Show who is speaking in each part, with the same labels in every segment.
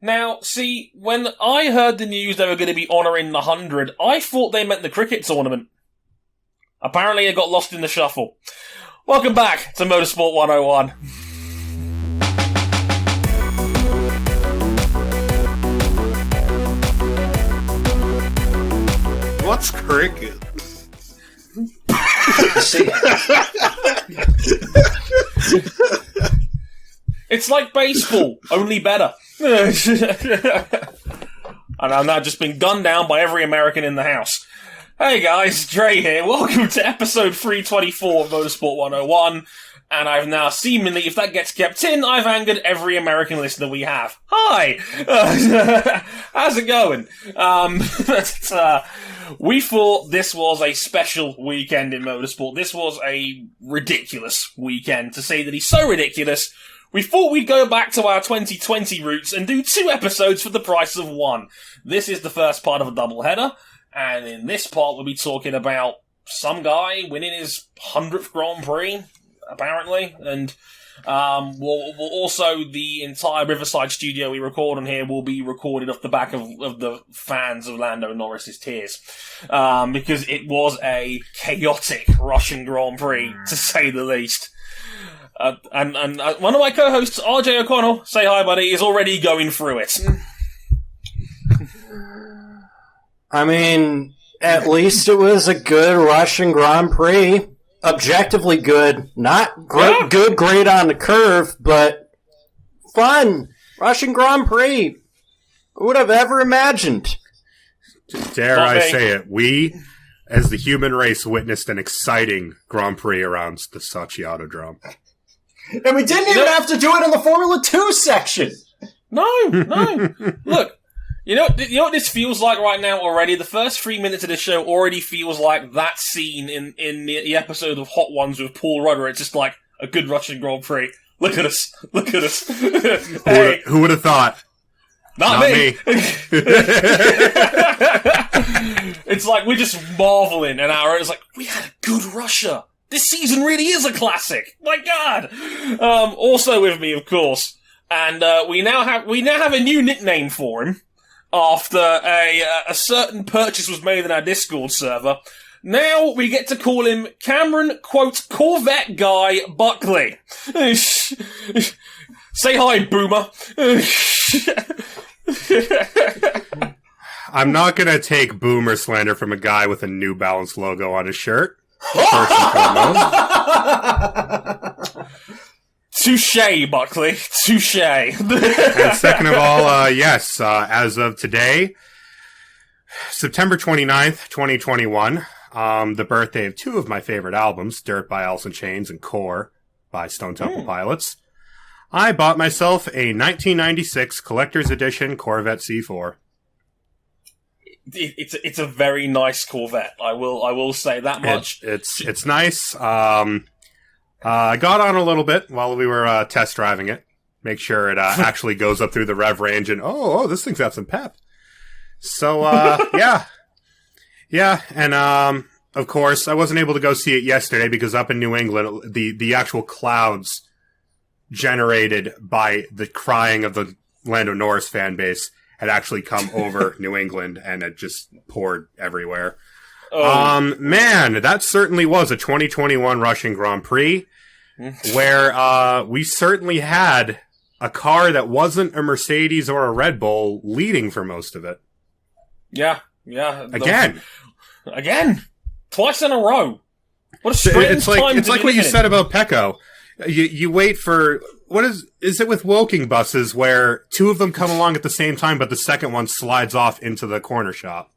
Speaker 1: Now, see, when I heard the news they were going to be honouring the 100, I thought they meant the cricket tournament. Apparently it got lost in the shuffle. Welcome back to Motorsport 101.
Speaker 2: What's cricket?
Speaker 1: It's like baseball, only better. And I've now just been gunned down by every American in the house. Hey guys, Dre here. Welcome to episode 324 of Motorsport 101. And I've now seemingly, if that gets kept in, I've angered every American listener we have. Hi! How's it going? We thought this was a special weekend in motorsport. This was a ridiculous weekend, to say that he's so ridiculous. We thought we'd go back to our 2020 roots and do 2 episodes for the price of 1. This is the first part of a doubleheader, and in this part we'll be talking about some guy winning his 100th Grand Prix, apparently, and we'll also, the entire Riverside studio we record on here will be recorded off the back of the fans of Lando Norris's tears, because it was a chaotic Russian Grand Prix, to say the least. And one of my co-hosts, RJ O'Connell, say hi, buddy, is already going through it.
Speaker 3: I mean, at least it was a good Russian Grand Prix. Objectively good. Not great on the curve, but fun. Russian Grand Prix. Who would have ever imagined?
Speaker 2: Dare I say it, we, as the human race, witnessed an exciting Grand Prix around the Sochi Autodrome.
Speaker 3: And we didn't even have to do it in the Formula 2 section.
Speaker 1: No. Look, you know what this feels like right now already? The first 3 minutes of this show already feels like that scene in the episode of Hot Ones with Paul Rudder. It's just like a good Russian Grand Prix. Look at us. Hey.
Speaker 2: Who would have thought?
Speaker 1: Not me. It's like we're just marveling an hour. It's like, we had a good Russia. This season really is a classic. My God. Also with me, of course, and we now have a new nickname for him after a certain purchase was made in our Discord server. Now we get to call him Cameron, quote, Corvette Guy Buckley. Say hi, Boomer.
Speaker 2: I'm not going to take boomer slander from a guy with a New Balance logo on his shirt. First and foremost.
Speaker 1: Touché, Buckley. Touché.
Speaker 2: And second of all, yes, as of today, September 29th, 2021, the birthday of 2 of my favorite albums, Dirt by Alice in Chains and Core by Stone Temple Pilots, I bought myself a 1996 collector's edition Corvette C4.
Speaker 1: It's a very nice Corvette. I will say that much.
Speaker 2: It's nice. I got on a little bit while we were test driving it. Make sure it actually goes up through the rev range, and oh, this thing's got some pep. So yeah, and of course I wasn't able to go see it yesterday because up in New England, the actual clouds generated by the crying of the Lando Norris fan base had actually come over New England, and it just poured everywhere. Oh. Man, that certainly was a 2021 Russian Grand Prix, where we certainly had a car that wasn't a Mercedes or a Red Bull leading for most of it.
Speaker 1: Yeah.
Speaker 2: Again.
Speaker 1: Twice in a row. What a strange time.
Speaker 2: It's like what you said about Pecco. You wait for, what is it with Woking buses where 2 of them come along at the same time, but the second one slides off into the corner shop?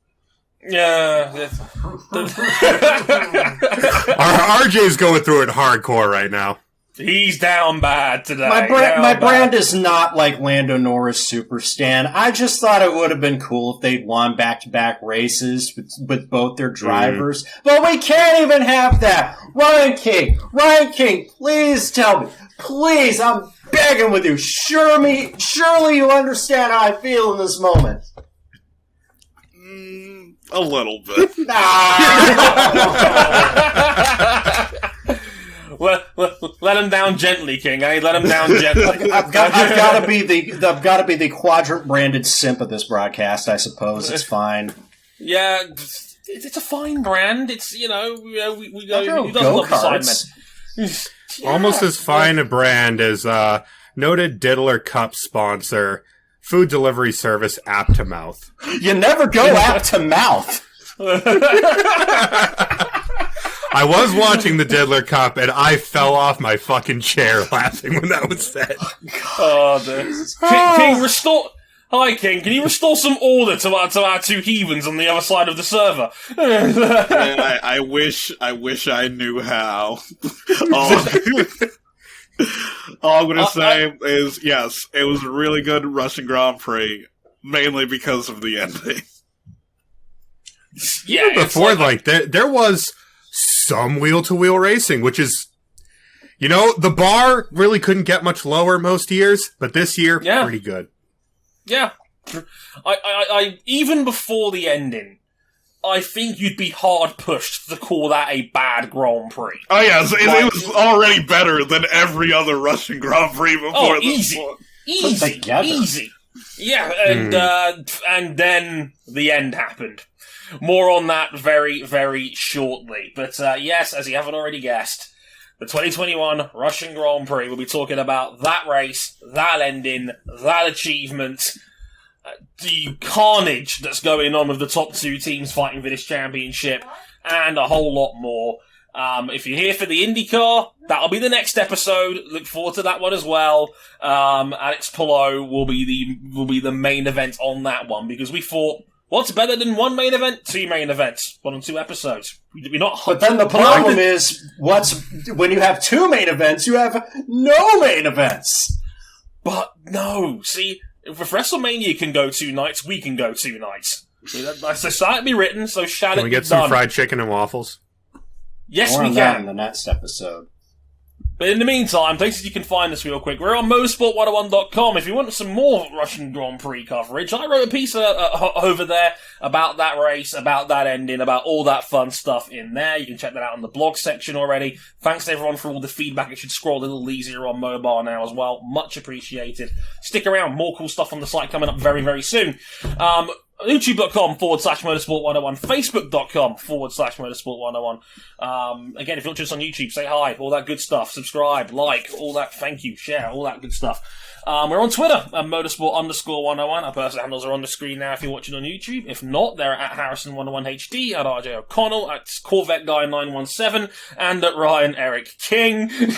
Speaker 1: Yeah.
Speaker 2: RJ's going through it hardcore right now.
Speaker 1: He's down bad today.
Speaker 3: My brand is not like Lando Norris Super Stan. I just thought it would have been cool if they'd won back-to-back races with both their drivers. But we can't even have that. Ryan King, please tell me. Please, I'm begging with you. Surely you understand how I feel in this moment.
Speaker 4: A little bit.
Speaker 1: Let him down gently, King. Let him down gently.
Speaker 3: I've got to be the quadrant branded simp of this broadcast. I suppose it's fine.
Speaker 1: Yeah, it's a fine brand. It's we go. He doesn't love
Speaker 3: go-karts.
Speaker 1: Yeah.
Speaker 2: Almost as fine a brand as noted Diddler Cup sponsor, food delivery service App to Mouth.
Speaker 3: You never go app to mouth.
Speaker 2: I was watching the Diddler Cup and I fell off my fucking chair laughing when that was said.
Speaker 1: King, restore. Hi, King. Can you restore some order to our two heathens on the other side of the server?
Speaker 4: I wish I knew how. All I'm going to say is, yes, it was a really good Russian Grand Prix, mainly because of the ending.
Speaker 2: Yeah, before, there was some wheel-to-wheel racing, which is, the bar really couldn't get much lower most years, but this year, pretty good.
Speaker 1: Yeah. I even before the ending, I think you'd be hard pushed to call that a bad Grand Prix.
Speaker 4: Oh yes, it was already better than every other Russian Grand Prix before this one.
Speaker 1: Easy. Yeah, and then the end happened. More on that very, very shortly. But yes, as you haven't already guessed, the 2021 Russian Grand Prix, we'll be talking about that race, that ending, that achievement, the carnage that's going on with the top two teams fighting for this championship, and a whole lot more. If you're here for the IndyCar, that'll be the next episode. Look forward to that one as well. Alex Palou will be the main event on that one, because we thought, what's better than one main event? Two main events. 1 and 2 episodes. We're not.
Speaker 3: But then the problem is, when you have two main events, you have no main events.
Speaker 1: But no, see, if WrestleMania can go 2 nights, we can go 2 nights. So start be written, so shout
Speaker 2: Can
Speaker 1: it
Speaker 2: we get some fried chicken and waffles?
Speaker 1: Yes,
Speaker 3: More
Speaker 1: we
Speaker 3: on
Speaker 1: can.
Speaker 3: that in the next episode.
Speaker 1: But in the meantime, places you can find us real quick. We're on motorsport101.com. If you want some more Russian Grand Prix coverage, I wrote a piece over there about that race, about that ending, about all that fun stuff in there. You can check that out in the blog section already. Thanks to everyone for all the feedback. It should scroll a little easier on mobile now as well. Much appreciated. Stick around. More cool stuff on the site coming up very, very soon. YouTube.com/Motorsport101, Facebook.com/Motorsport101. Again, if you're watching us on YouTube, say hi, all that good stuff. Subscribe, like, all that, thank you, share, all that good stuff. We're on Twitter at Motorsport_101. Our personal handles are on the screen now if you're watching on YouTube. If not, they're at Harrison101HD, at RJ O'Connell, at Corvette Guy 917, and at Ryan Eric King. And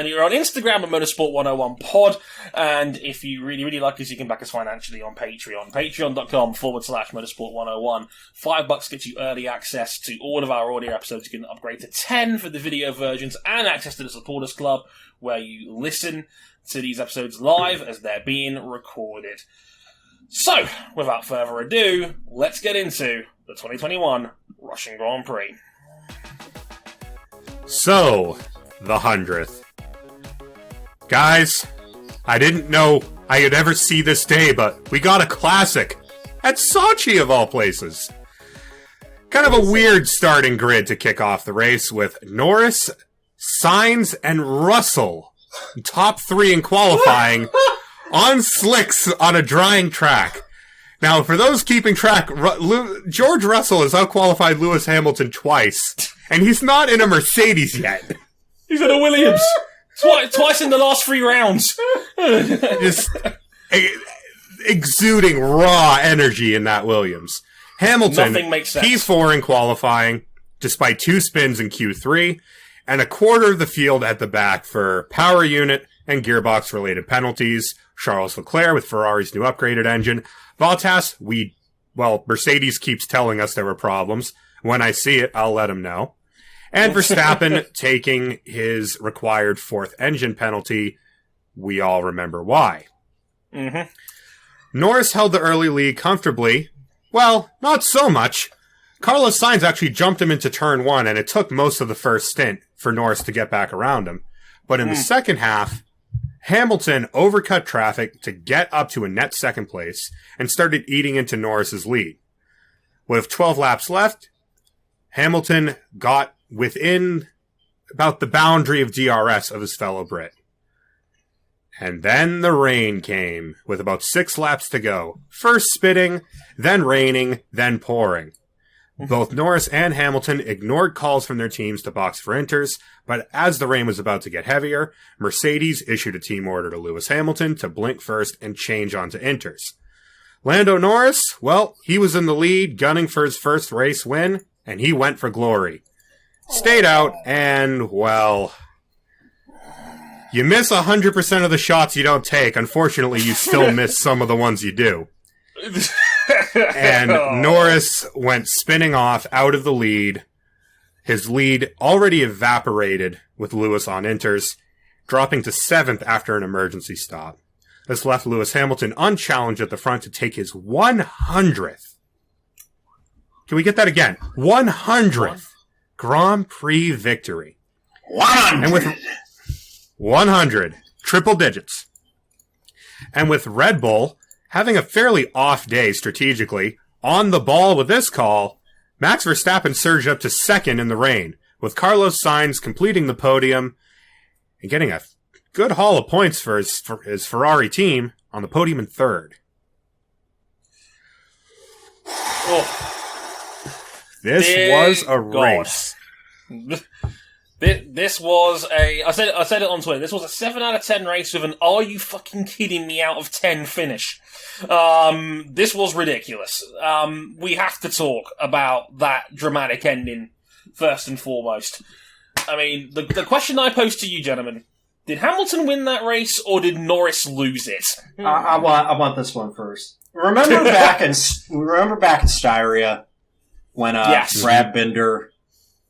Speaker 1: you're on Instagram at Motorsport101pod. And if you really, really like us, you can back us financially on Patreon. Patreon.com/Motorsport101. $5 gets you early access to all of our audio episodes. You can upgrade to 10 for the video versions and access to the Supporters Club, where you listen to these episodes live as they're being recorded. So, without further ado, let's get into the 2021 Russian Grand Prix.
Speaker 2: So, the 100th. Guys, I didn't know I could ever see this day, but we got a classic at Sochi of all places. Kind of a weird starting grid to kick off the race with Norris, Sainz, and Russell, top 3 in qualifying, on slicks on a drying track. Now, for those keeping track, George Russell has outqualified Lewis Hamilton twice, and he's not in a Mercedes yet.
Speaker 1: He's in a Williams. Twice in the last 3 rounds.
Speaker 2: Just exuding raw energy in that Williams. Hamilton,
Speaker 1: Nothing makes sense.
Speaker 2: He's 4 in qualifying, despite 2 spins in Q3, and a quarter of the field at the back for power unit and gearbox-related penalties. Charles Leclerc with Ferrari's new upgraded engine. Bottas, Mercedes keeps telling us there were problems. When I see it, I'll let him know. And Verstappen taking his required 4th engine penalty. We all remember why.
Speaker 1: Mm-hmm.
Speaker 2: Norris held the early lead comfortably. Well, not so much. Carlos Sainz actually jumped him into turn 1, and it took most of the first stint for Norris to get back around him. But in the second half, Hamilton overcut traffic to get up to a net second place and started eating into Norris's lead. With 12 laps left, Hamilton got within about the boundary of DRS of his fellow Brit. And then the rain came, with about 6 laps to go. First spitting, then raining, then pouring. Both Norris and Hamilton ignored calls from their teams to box for inters, but as the rain was about to get heavier, Mercedes issued a team order to Lewis Hamilton to blink first and change onto inters. Lando Norris, well, he was in the lead, gunning for his first race win, and he went for glory. Stayed out, and, well, you miss 100% of the shots you don't take. Unfortunately, you still miss some of the ones you do. And Norris went spinning off out of the lead. His lead already evaporated with Lewis on inters, dropping to 7th after an emergency stop. This left Lewis Hamilton unchallenged at the front to take his 100th. Can we get that again? 100th Grand Prix victory.
Speaker 3: 100!
Speaker 2: And with 100, triple digits. And with Red Bull having a fairly off day strategically, on the ball with this call, Max Verstappen surged up to 2nd in the rain, with Carlos Sainz completing the podium and getting a good haul of points for his Ferrari team on the podium in 3rd.
Speaker 1: Oh.
Speaker 2: This was a race.
Speaker 1: This was I said it on Twitter. This was a 7 out of 10 race with an "Are you fucking kidding me?" out of 10 finish. This was ridiculous. We have to talk about that dramatic ending first and foremost. I mean, the question I posed to you, gentlemen: did Hamilton win that race, or did Norris lose it?
Speaker 3: I want this one first. Remember back in Styria when
Speaker 1: Yes.
Speaker 3: Brad Binder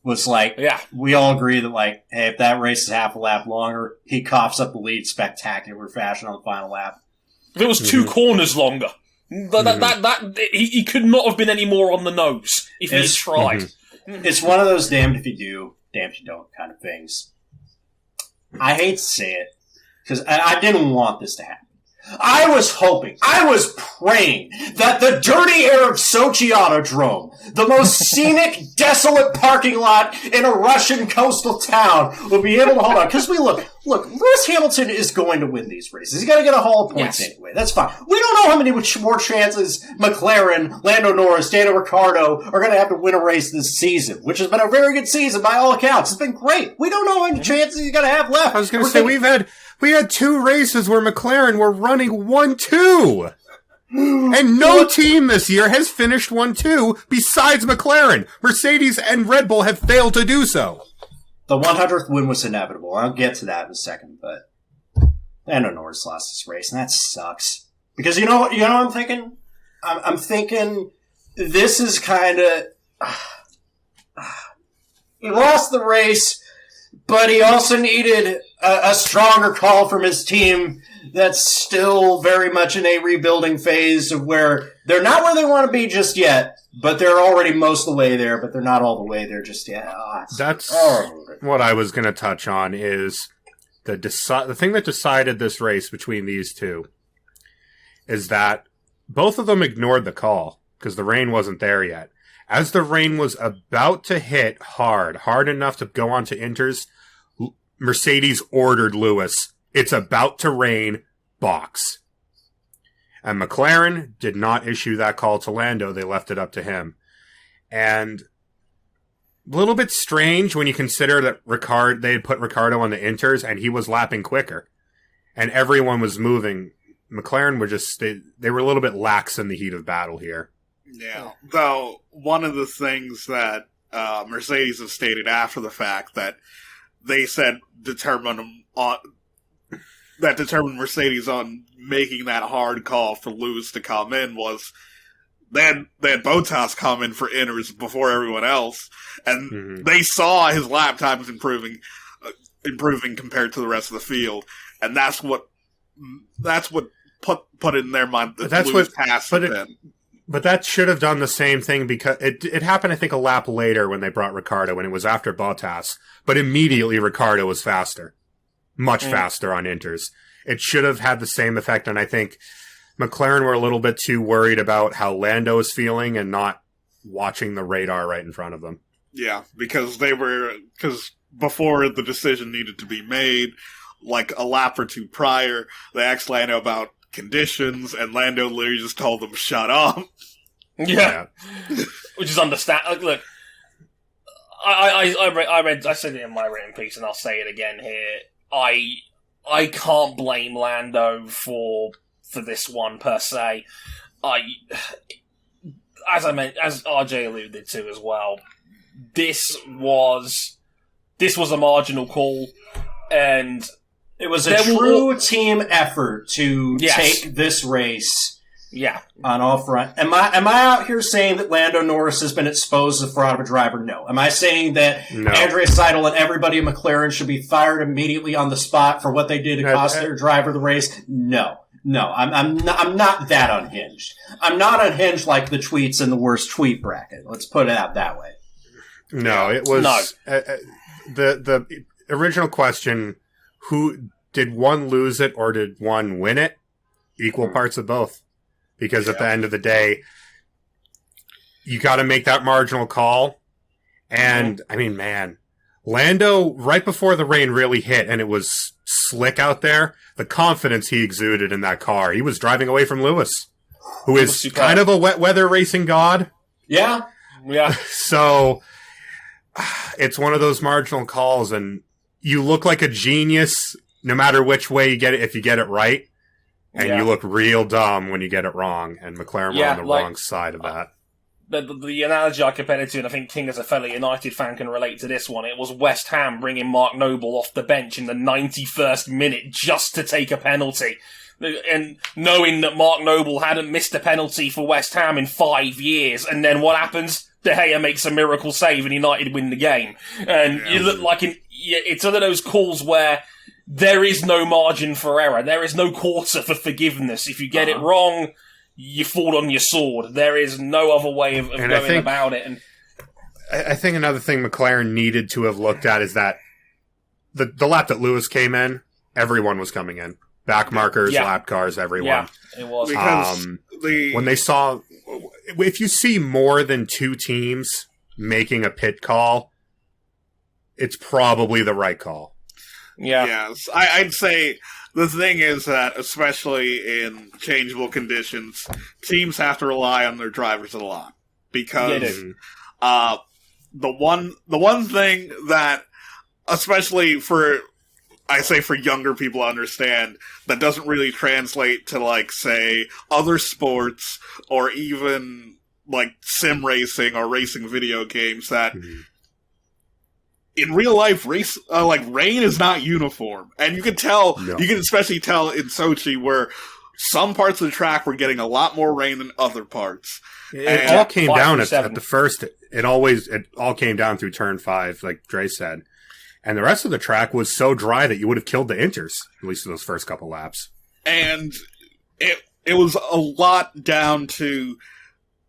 Speaker 3: was like,
Speaker 1: Yeah.
Speaker 3: we all agree that, like, hey, if that race is half a lap longer, he coughs up the lead spectacular fashion on the final lap.
Speaker 1: If it was 2 corners longer, he could not have been any more on the nose if he had tried.
Speaker 3: It's one of those damned if you do, damned if you don't kind of things. I hate to say it, because I didn't want this to happen. I was hoping, I was praying that the dirty air of Sochi Autodrome, the most scenic, desolate parking lot in a Russian coastal town, would be able to hold on. Because look, Lewis Hamilton is going to win these races. He's going to get a haul of points anyway. That's fine. We don't know how many more chances McLaren, Lando Norris, Daniel Ricciardo are going to have to win a race this season, which has been a very good season by all accounts. It's been great. We don't know how many chances he's going to have left.
Speaker 2: I was going to say, we had 2 races where McLaren were running 1-2. And no team this year has finished 1-2 besides McLaren. Mercedes and Red Bull have failed to do so.
Speaker 3: The 100th win was inevitable. I'll get to that in a second, but Lando Norris lost this race, and that sucks. Because you know what I'm thinking? I'm thinking this is kind of... he lost the race, but he also needed a stronger call from his team that's still very much in a rebuilding phase of where they're not where they want to be just yet, but they're already most of the way there, but they're not all the way there just yet.
Speaker 2: That's what I was going to touch on is the thing that decided this race between these two is that both of them ignored the call because the rain wasn't there yet. As the rain was about to hit hard enough to go onto inters, Mercedes ordered Lewis, "It's about to rain, box." And McLaren did not issue that call to Lando. They left it up to him. And a little bit strange when you consider that they had put Ricciardo on the inters and he was lapping quicker. And everyone was moving. McLaren were just, they were a little bit lax in the heat of battle here.
Speaker 4: Yeah. Though, one of the things that Mercedes have stated after the fact that they said determined Mercedes on making that hard call for Lewis to come in was they had Bottas come in for inners before everyone else, and they saw his lap times improving compared to the rest of the field, and that's what put it in their mind that Lewis passed them.
Speaker 2: But that should have done the same thing because it happened, I think, a lap later when they brought Ricciardo, and it was after Bottas. But immediately Ricciardo was faster. Much faster on inters. It should have had the same effect, and I think McLaren were a little bit too worried about how Lando was feeling and not watching the radar right in front of them.
Speaker 4: Yeah, because before the decision needed to be made, like a lap or two prior, they asked Lando about conditions, and Lando literally just told them, shut up.
Speaker 1: Yeah. Which is understand. Look, I said it in my written piece, and I'll say it again here. I can't blame Lando for this one per se. As RJ alluded to as well, this was a marginal call, and
Speaker 3: it was a true team effort to take this race.
Speaker 1: Yeah,
Speaker 3: on all front. Am I out here saying that Lando Norris has been exposed as a fraud of a driver? No. Am I saying that Andrea Seidel and everybody in McLaren should be fired immediately on the spot for what they did to cost their driver the race? No. I'm not that unhinged. I'm not unhinged like the tweets in the worst tweet bracket. Let's put it out that way.
Speaker 2: No, it was the original question: who did one lose it or did one win it? Equal parts of both. Because at the end of the day, you got to make that marginal call. And, I mean, man, Lando, right before the rain really hit and it was slick out there, the confidence he exuded in that car. He was driving away from Lewis, who is kind of a wet weather racing god.
Speaker 3: Yeah.
Speaker 2: So, it's one of those marginal calls, and you look like a genius no matter which way you get it, if you get it right. And you look real dumb when you get it wrong, and McLaren were on the wrong side of that.
Speaker 1: The analogy I compared it to, and I think King as a fellow United fan can relate to this one, it was West Ham bringing Mark Noble off the bench in the 91st minute just to take a penalty. And knowing that Mark Noble hadn't missed a penalty for West Ham in 5 years, and then what happens? De Gea makes a miracle save and United win the game. And you look like it's one of those calls where there is no margin for error. There is no quarter for forgiveness. If you get it wrong, you fall on your sword. There is no other way of going about it. And
Speaker 2: I think another thing McLaren needed to have looked at is that the lap that Lewis came in, everyone was coming in. Back markers, lap cars, everyone.
Speaker 1: Yeah, it was.
Speaker 4: Because
Speaker 2: when they saw... If you see more than two teams making a pit call, it's probably the right call.
Speaker 1: Yeah.
Speaker 4: Yes. I'd say the thing is that, especially in changeable conditions, teams have to rely on their drivers a lot. Because the one thing that, especially for younger people to understand, that doesn't really translate to, like, say, other sports or even, like, sim racing or racing video games, that in real life, rain is not uniform. And you can tell, you can especially tell in Sochi, where some parts of the track were getting a lot more rain than other parts.
Speaker 2: It all came down at the first, it all came down through turn 5, like Dre said. And the rest of the track was so dry that you would have killed the inters, at least in those first couple laps.
Speaker 4: And it was a lot down to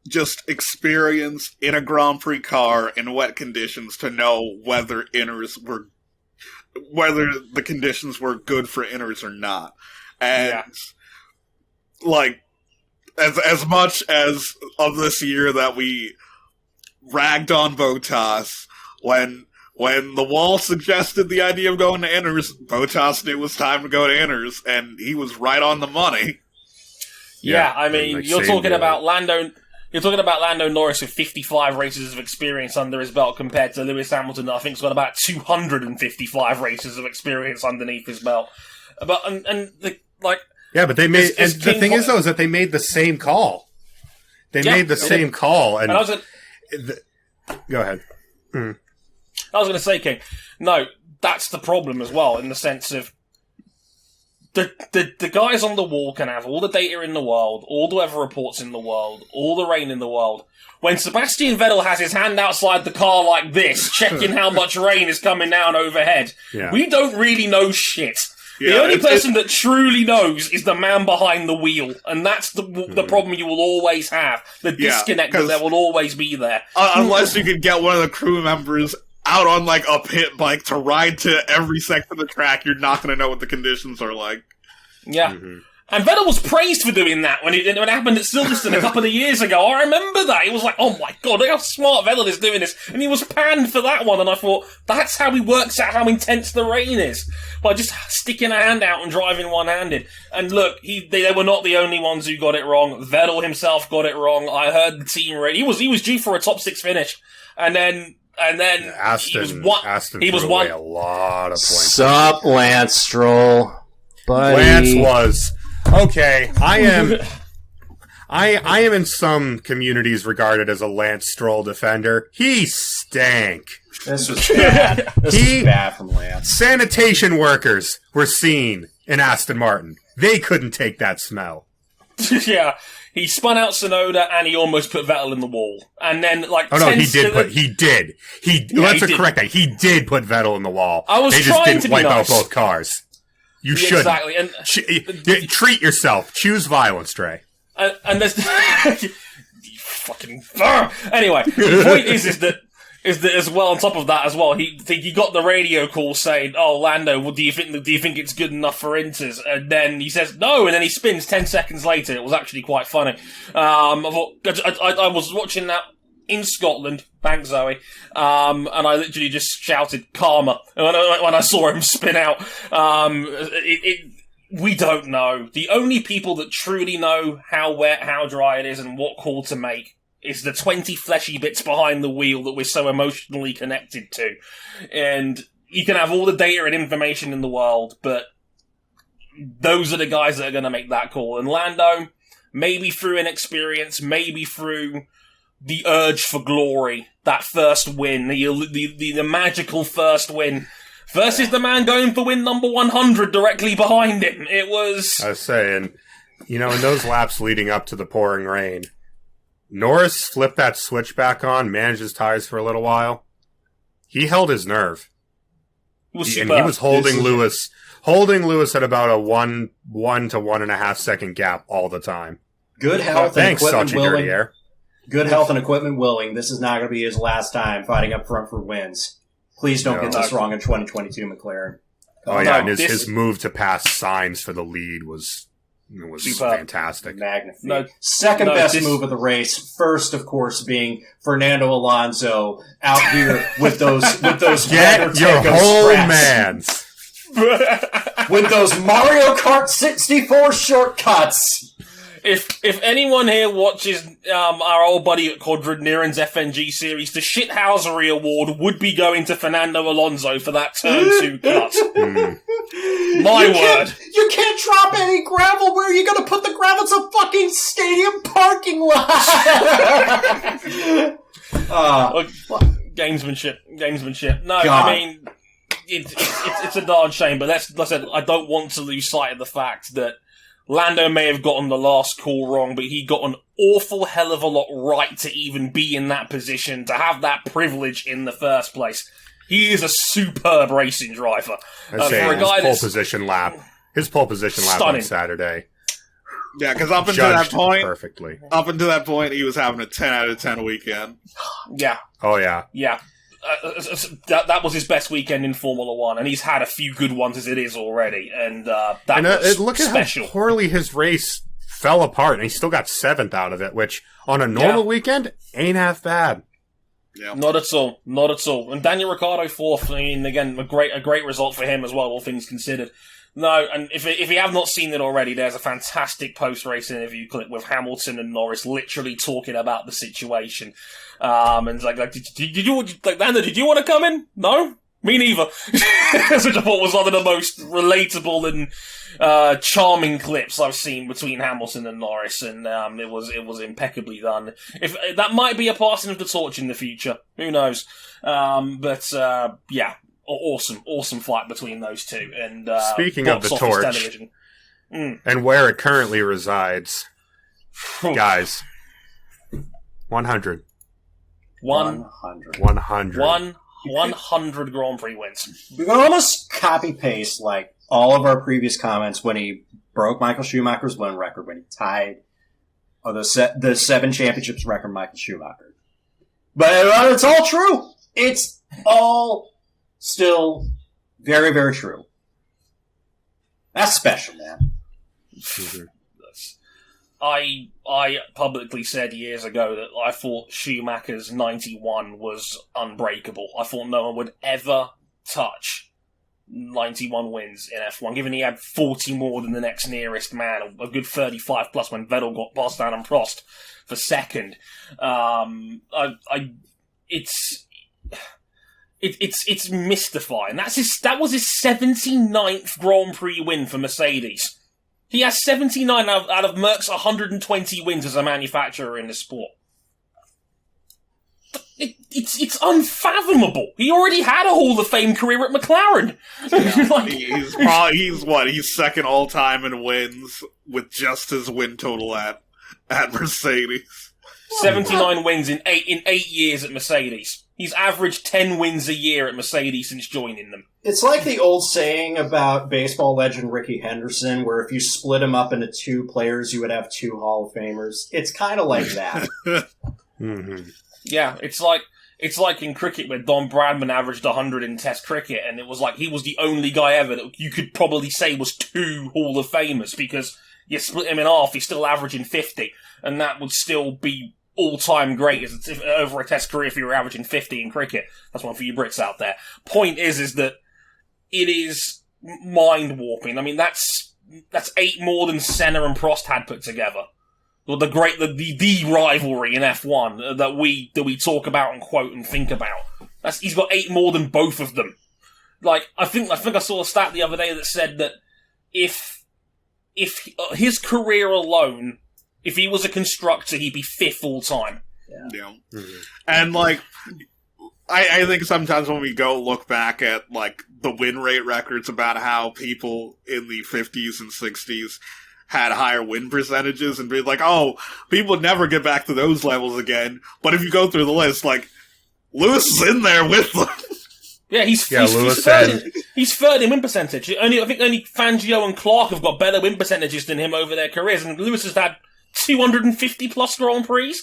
Speaker 4: just experience in a Grand Prix car in wet conditions to know whether the conditions were good for inners or not. And like, as much as of this year that we ragged on Bottas, when the wall suggested the idea of going to inners, Bottas knew it was time to go to inners, and he was right on the money.
Speaker 1: Yeah, I mean, you're talking about Lando Norris with 55 races of experience under his belt compared to Lewis Hamilton, that I think has got about 255 races of experience underneath his belt. But
Speaker 2: but they made the thing is that they made the same call. They made the same call, and go ahead.
Speaker 1: I was going to say, King, no, that's the problem as well, in the sense of the guys on the wall can have all the data in the world, all the weather reports in the world, all the rain in the world. When Sebastian Vettel has his hand outside the car like this, checking how much rain is coming down overhead, we don't really know shit. The only person that truly knows is the man behind the wheel, and that's the problem you will always have. The disconnect that will always be there.
Speaker 4: Unless you can get one of the crew members out on, like, a pit bike to ride to every section of the track, you're not going to know what the conditions are like.
Speaker 1: Yeah. And Vettel was praised for doing that when it happened at Silverstone a couple of years ago. I remember that. It was like, oh my god, look how smart Vettel is doing this. And he was panned for that one. And I thought, that's how he works out how intense the rain is. By just sticking a hand out and driving one-handed. And look, they were not the only ones who got it wrong. Vettel himself got it wrong. I heard the team ready. He was due for a top 6 finish. And then
Speaker 2: Aston
Speaker 1: he was
Speaker 2: threw away a lot of points.
Speaker 3: Sup, Lance Stroll. Buddy.
Speaker 2: Lance was... Okay, I am in some communities regarded as a Lance Stroll defender. He stank.
Speaker 3: This was bad. This was bad from Lance.
Speaker 2: Sanitation workers were seen in Aston Martin. They couldn't take that smell.
Speaker 1: Yeah, he spun out Tsunoda and he almost put Vettel in the wall. And then, like,
Speaker 2: he did. Correct that. He did put Vettel in the wall. They just didn't wipe out both cars. You shouldn't.
Speaker 1: Exactly. And
Speaker 2: treat yourself. Choose violence, Trey.
Speaker 1: And there's you fucking anyway. The point is that as well. On top of that, as well, he got the radio call saying, "Oh, Lando, do you think it's good enough for Inters?" And then he says no, and then he spins 10 seconds later. It was actually quite funny. I was watching that in Scotland, thank Zoe, and I literally just shouted karma when I saw him spin out. We don't know. The only people that truly know how wet, how dry it is, and what call to make is the 20 fleshy bits behind the wheel that we're so emotionally connected to. And you can have all the data and information in the world, but those are the guys that are going to make that call. And Lando, maybe through inexperience, maybe through the urge for glory, that first win, the magical first win, versus the man going for win number 100 directly behind him. It was...
Speaker 2: I was saying, in those laps leading up to the pouring rain, Norris flipped that switch back on, managed his tires for a little while. He held his nerve.
Speaker 1: It was
Speaker 2: and he was holding Lewis at about a 1 to 1.5 second gap all the time.
Speaker 3: Good health and equipment willing. Good
Speaker 2: Yeah.
Speaker 3: health and equipment willing. This is not going to be his last time fighting up front for wins. Please don't get this wrong in 2022, McLaren.
Speaker 2: And his move to pass Sainz for the lead was fantastic.
Speaker 3: Magnificent. Second best move of the race. First, of course, being Fernando Alonso out here with those
Speaker 2: Get your whole man's.
Speaker 3: With those Mario Kart 64 shortcuts.
Speaker 1: If anyone here watches our old buddy at Quadrant Niren's FNG series, the shithousery award would be going to Fernando Alonso for that turn 2 cut. My word.
Speaker 3: You can't drop any gravel. Where are you going to put the gravel? It's a fucking stadium parking lot.
Speaker 1: Gamesmanship. No,
Speaker 3: God.
Speaker 1: I mean, it's a darn shame, but I don't want to lose sight of the fact that Lando may have gotten the last call wrong, but he got an awful hell of a lot right to even be in that position, to have that privilege in the first place. He is a superb racing driver.
Speaker 2: His pole position lap on Saturday.
Speaker 4: Yeah, because up until that point, he was having a 10 out of 10 weekend.
Speaker 1: Yeah.
Speaker 2: Oh, yeah.
Speaker 1: Yeah. That was his best weekend in Formula One, and he's had a few good ones as it is already, and was
Speaker 2: look
Speaker 1: special.
Speaker 2: At how poorly his race fell apart, and he still got 7th out of it, which on a normal weekend ain't half bad.
Speaker 4: Yeah.
Speaker 1: Not at all. And Daniel Ricciardo 4th. I mean, again, a great result for him as well, all things considered. No, and if you have not seen it already, there's a fantastic post-race interview clip with Hamilton and Norris literally talking about the situation. And it's like, Lando, did you want to come in? No? Me neither. Which I thought was one of the most relatable and charming clips I've seen between Hamilton and Norris, and it was impeccably done. If that might be a passing of the torch in the future, who knows? Awesome fight between those two. And
Speaker 2: speaking of the torch, and where it currently resides, guys, 100
Speaker 1: Grand Prix wins.
Speaker 3: We can almost copy-paste, like, all of our previous comments when he broke Michael Schumacher's win record, when he tied the 7 championships record Michael Schumacher. But it's all true. It's all still very, very true. That's special, man.
Speaker 1: I publicly said years ago that I thought Schumacher's 91 was unbreakable. I thought no one would ever touch 91 wins in F1, given he had 40 more than the next nearest man, a good 35 plus when Vettel got past Alain Prost for second. It's mystifying. That was his 79th Grand Prix win for Mercedes. He has 79 out of Merck's 120 wins as a manufacturer in the sport. It's unfathomable. He already had a Hall of Fame career at McLaren.
Speaker 4: Yeah, he's second all time in wins with just his win total at Mercedes.
Speaker 1: 79 wins in 8 years at Mercedes. He's averaged 10 wins a year at Mercedes since joining them.
Speaker 3: It's like the old saying about baseball legend Rickey Henderson, where if you split him up into two players, you would have two Hall of Famers. It's kind of like that.
Speaker 2: Mm-hmm.
Speaker 1: Yeah, it's like in cricket where Don Bradman averaged 100 in Test cricket, and it was like he was the only guy ever that you could probably say was two Hall of Famers, because you split him in half, he's still averaging 50, and that would still be all-time great over a Test career if you were averaging 50 in cricket. That's one for you Brits out there. Point is that it is mind-warping. I mean, that's 8 more than Senna and Prost had put together. The rivalry in F1 that we talk about and quote and think about. He's got 8 more than both of them. Like, I think I saw a stat the other day that said that if his career alone, if he was a constructor, he'd be 5th all time.
Speaker 4: Yeah. Mm-hmm. And, like, I think sometimes when we go look back at, like, the win rate records about how people in the 50s and 60s had higher win percentages and be like, oh, people would never get back to those levels again. But if you go through the list, like, Lewis is in there with them.
Speaker 1: Yeah, he's third in win percentage. I think only Fangio and Clark have got better win percentages than him over their careers, and Lewis has had 250 plus Grand Prix.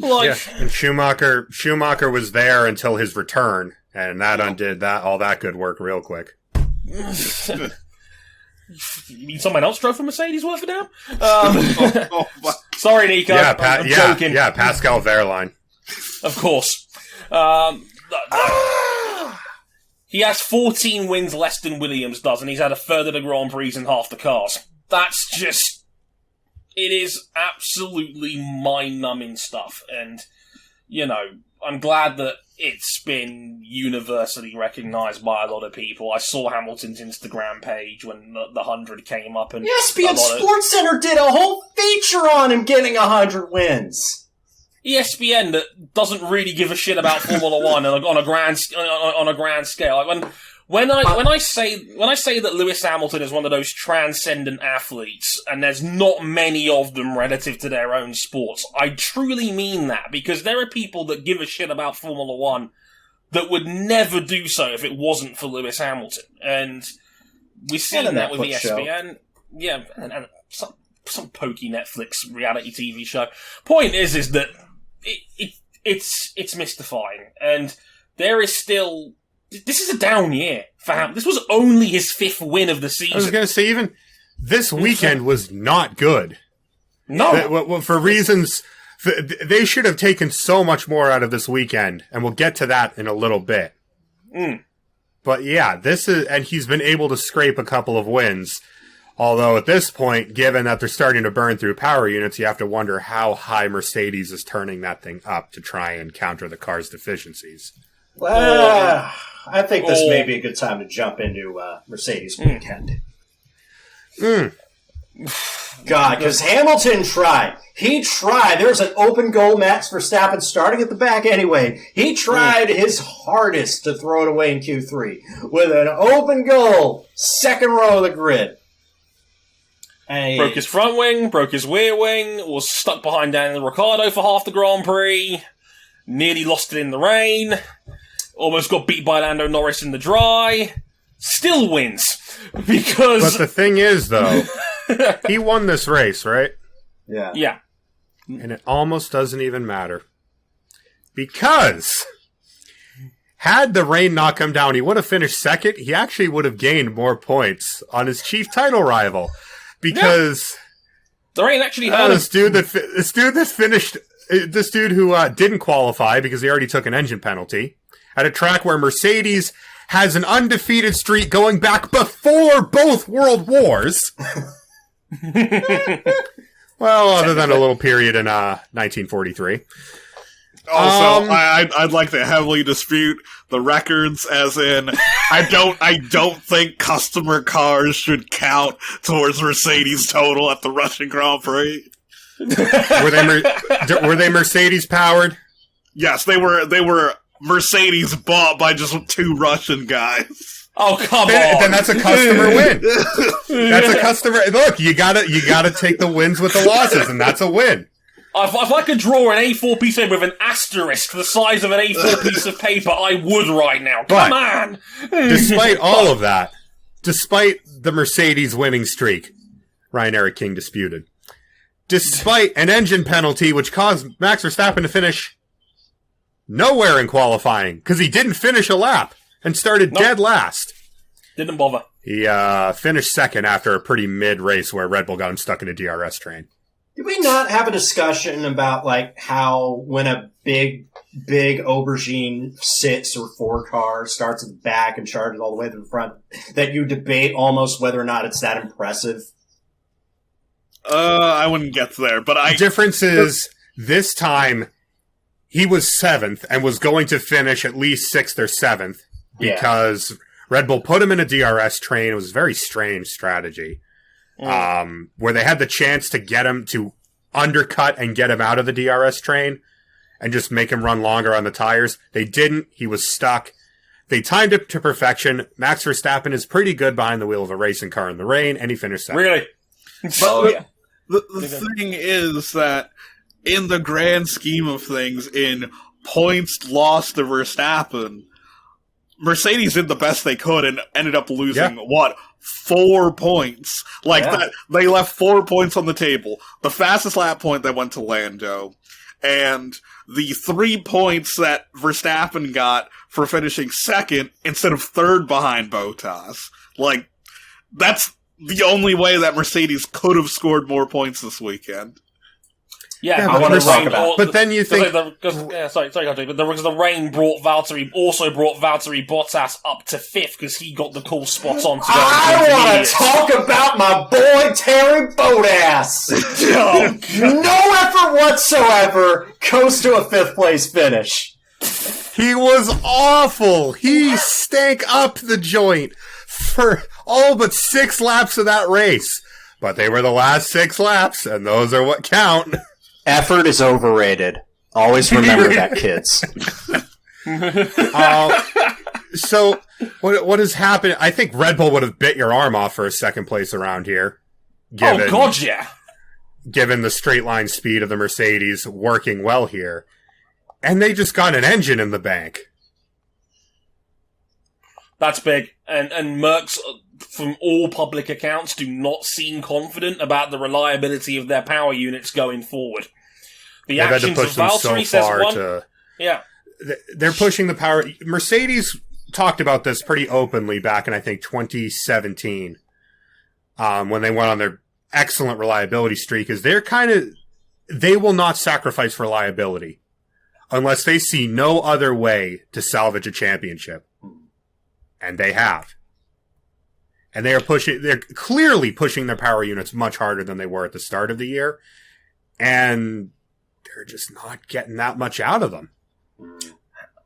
Speaker 2: And Schumacher was there until his return, and that undid all that good work real quick.
Speaker 1: You mean someone else drove for Mercedes worth it now? Sorry, Nico.
Speaker 2: Yeah,
Speaker 1: I'm joking.
Speaker 2: Yeah, Pascal Wehrlein.
Speaker 1: Of course. He has 14 wins less than Williams does, and he's had a third of the Grand Prix in half the cars. That's just... It is absolutely mind-numbing stuff, and, you know, I'm glad that it's been universally recognised by a lot of people. I saw Hamilton's Instagram page when the 100 came up, and
Speaker 3: ESPN SportsCenter did a whole feature on him getting 100 wins.
Speaker 1: ESPN that doesn't really give a shit about Formula One on a grand scale. Like when I say that Lewis Hamilton is one of those transcendent athletes, and there's not many of them relative to their own sports, I truly mean that, because there are people that give a shit about Formula One that would never do so if it wasn't for Lewis Hamilton, and we've seen that with ESPN. Yeah, and some pokey Netflix reality TV show. Point is that it's mystifying, and there is still. This is a down year for Ham. This was only his 5th win of the season.
Speaker 2: I was going to say, even this weekend was not good.
Speaker 1: No.
Speaker 2: For reasons... They should have taken so much more out of this weekend, and we'll get to that in a little bit. But yeah, this is... And he's been able to scrape a couple of wins. Although at this point, given that they're starting to burn through power units, you have to wonder how high Mercedes is turning that thing up to try and counter the car's deficiencies.
Speaker 3: Well, I think this may be a good time to jump into Mercedes weekend. God, because Hamilton tried. He tried. There's an open goal, Max Verstappen starting at the back anyway. He tried his hardest to throw it away in Q3 with an open goal, second row of the grid.
Speaker 1: Broke his front wing, broke his rear wing, was stuck behind Daniel Ricciardo for half the Grand Prix, nearly lost it in the rain. Almost got beat by Lando Norris in the dry. Still wins. Because... But
Speaker 2: the thing is, though, he won this race, right?
Speaker 1: Yeah.
Speaker 2: And it almost doesn't even matter. Because had the rain not come down, he would have finished second. He actually would have gained more points on his chief title rival. because
Speaker 1: there ain't actually heard
Speaker 2: this dude who didn't qualify because he already took an engine penalty at a track where Mercedes has an undefeated streak going back before both world wars. Well, other than a little period in 1943.
Speaker 4: Also, I'd like to heavily dispute the records, as in, I don't think customer cars should count towards Mercedes total at the Russian Grand Prix.
Speaker 2: Were they Mercedes powered?
Speaker 4: Yes, they were Mercedes bought by just two Russian guys.
Speaker 1: Oh, come on!
Speaker 2: Then that's a customer win. That's a customer. Look, you gotta take the wins with the losses, and that's a win.
Speaker 1: If I could draw an A4 piece of paper with an asterisk the size of an A4 piece of paper, I would right now. Come on!
Speaker 2: Despite all of that, despite the Mercedes winning streak, Ryan Eric King disputed, despite an engine penalty which caused Max Verstappen to finish nowhere in qualifying, because he didn't finish a lap and started dead last.
Speaker 1: Didn't bother.
Speaker 2: He finished second after a pretty mid-race where Red Bull got him stuck in a DRS train.
Speaker 3: Did we not have a discussion about like how when a big aubergine 6 or 4 car starts at the back and charges all the way to the front, that you debate almost whether or not it's that impressive?
Speaker 4: I wouldn't get there, but
Speaker 2: The difference is, this time, he was 7th and was going to finish at least 6th or 7th because Red Bull put him in a DRS train. It was a very strange strategy. Where they had the chance to get him to undercut and get him out of the DRS train and just make him run longer on the tires. They didn't. He was stuck. They timed it to perfection. Max Verstappen is pretty good behind the wheel of a racing car in the rain, and he finished second.
Speaker 1: Really?
Speaker 4: But the thing is that in the grand scheme of things, in points lost to Verstappen, Mercedes did the best they could and ended up losing, 4 points. That, they left 4 points on the table. The fastest lap point that went to Lando, and the 3 points that Verstappen got for finishing second instead of third behind Bottas. That's the only way that Mercedes could have scored more points this weekend.
Speaker 1: Yeah,
Speaker 3: I want to talk about.
Speaker 2: But then you think,
Speaker 1: sorry, but the rain brought Valtteri Bottas up to 5th because he got the cool spots on.
Speaker 3: I want to talk about my boy Terry Bottas. No effort whatsoever, goes to a 5th place finish.
Speaker 2: he was awful. He stank up the joint for all but 6 laps of that race. But they were the last 6 laps, and those are what count.
Speaker 3: Effort is overrated. Always remember that, kids.
Speaker 2: So, what has happened? I think Red Bull would have bit your arm off for a 2nd place around here.
Speaker 1: Oh, God, yeah.
Speaker 2: Given the straight line speed of the Mercedes working well here. And they just got an engine in the bank.
Speaker 1: That's big. And Mercs, from all public accounts, do not seem confident about the reliability of their power units going forward. The
Speaker 2: They've
Speaker 1: actions
Speaker 2: had to push
Speaker 1: of
Speaker 2: them
Speaker 1: Valtteri
Speaker 2: so far
Speaker 1: says
Speaker 2: to...
Speaker 1: Yeah.
Speaker 2: They're pushing the power... Mercedes talked about this pretty openly back in, I think, 2017, when they went on their excellent reliability streak, is they will not sacrifice reliability unless they see no other way to salvage a championship. And they have. And they're clearly pushing their power units much harder than they were at the start of the year. And they're just not getting that much out of them.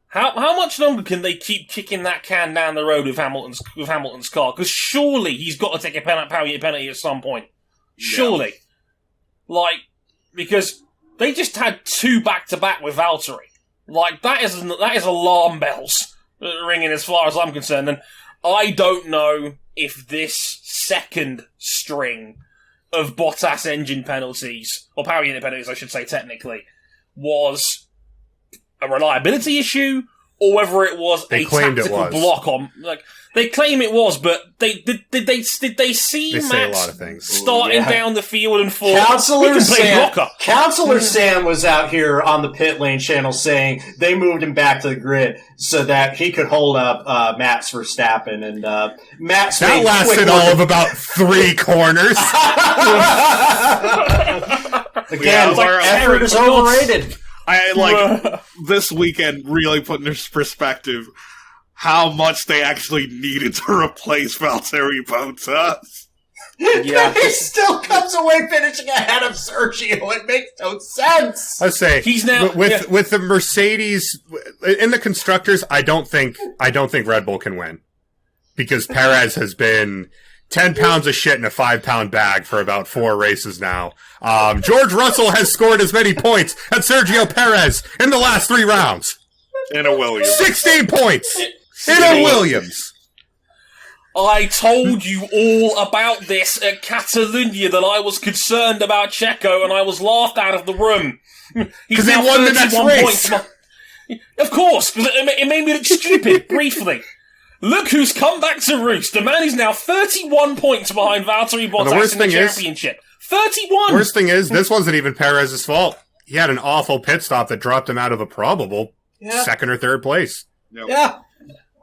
Speaker 1: How much longer can they keep kicking that can down the road with Hamilton's car? Because surely he's got to take a power unit penalty at some point. Surely. Yeah. Because they just had 2 back-to-back with Valtteri. That is alarm bells ringing as far as I'm concerned. And I don't know if this second string of Bottas engine penalties, or power unit penalties, I should say technically, was a reliability issue, or whether it was
Speaker 2: They
Speaker 1: a
Speaker 2: claimed it
Speaker 1: tactical
Speaker 2: was.
Speaker 1: block on. Like, they claim it was, but did they see
Speaker 2: They say a
Speaker 1: Max
Speaker 2: lot of things.
Speaker 1: starting down the field and thought, we
Speaker 3: Counselor
Speaker 1: can play
Speaker 3: Sam,
Speaker 1: blocker?
Speaker 3: Counselor Sam was out here on the pit lane channel saying they moved him back to the grid so that he could hold up Max Verstappen, and Max
Speaker 2: That
Speaker 3: made
Speaker 2: lasted
Speaker 3: quick
Speaker 2: all
Speaker 3: work
Speaker 2: of about 3 corners.
Speaker 3: Again, effort is overrated.
Speaker 4: This weekend really put into perspective how much they actually needed to replace Valtteri Bottas.
Speaker 1: Yeah.
Speaker 3: He still comes away finishing ahead of Sergio. It makes no sense.
Speaker 2: Let's say
Speaker 1: He's now-
Speaker 2: with the Mercedes in the constructors. I don't think Red Bull can win because Perez has been 10 pounds of shit in a 5-pound bag for about 4 races now. George Russell has scored as many points as Sergio Perez in the last 3 rounds.
Speaker 4: In a Williams.
Speaker 2: 16 points in a Williams.
Speaker 1: I told you all about this at Catalonia, that I was concerned about Checo, and I was laughed out of the room. He's
Speaker 2: 'Cause he
Speaker 1: now
Speaker 2: won the next
Speaker 1: 31
Speaker 2: race.
Speaker 1: points. Of course, because it made me look stupid, briefly. Look who's come back to roost. The man is now 31 points behind Valtteri
Speaker 2: the
Speaker 1: Bottas
Speaker 2: worst
Speaker 1: in the
Speaker 2: thing is-
Speaker 1: championship. 31!
Speaker 2: Worst thing is, this wasn't even Perez's fault. He had an awful pit stop that dropped him out of a probable second or third place.
Speaker 4: Yep.
Speaker 3: Yeah.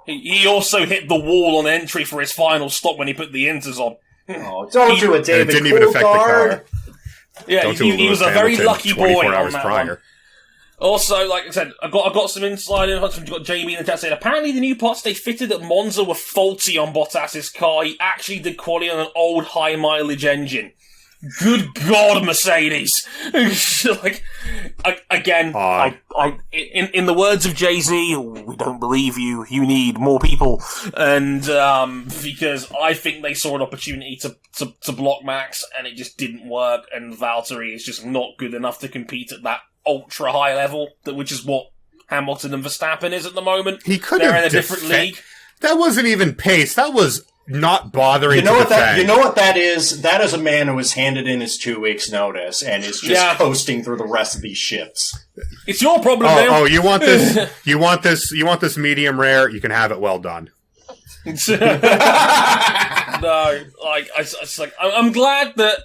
Speaker 1: He also hit the wall on entry for his final stop when he put the inters on.
Speaker 3: Oh, don't do it, David.
Speaker 2: And it didn't even affect the car.
Speaker 1: Yeah,
Speaker 2: Don't do
Speaker 1: he was
Speaker 2: Lewis
Speaker 1: a very
Speaker 2: Hamilton
Speaker 1: lucky boy
Speaker 2: 24
Speaker 1: on
Speaker 2: hours
Speaker 1: that
Speaker 2: prior.
Speaker 1: one. Also, like I said, I got some inside info. Got Jamie in the chat saying apparently the new parts they fitted at Monza were faulty on Bottas's car. He actually did quality on an old high mileage engine. Good God, Mercedes! In the words of Jay-Z, we don't believe you. You need more people, and because I think they saw an opportunity to block Max, and it just didn't work. And Valtteri is just not good enough to compete at that ultra high level, which is what Hamilton and Verstappen is at the moment.
Speaker 2: He could
Speaker 1: They're
Speaker 2: have
Speaker 1: in a different league.
Speaker 2: That wasn't even pace. That was not bothering
Speaker 3: You know
Speaker 2: to
Speaker 3: what
Speaker 2: defend.
Speaker 3: you know what that is? That is a man who was handed in his 2 weeks' notice and is just coasting through the rest of these shifts.
Speaker 1: It's your problem now.
Speaker 2: Oh, you want this? You want this medium rare? You can have it well done.
Speaker 1: No, I'm glad that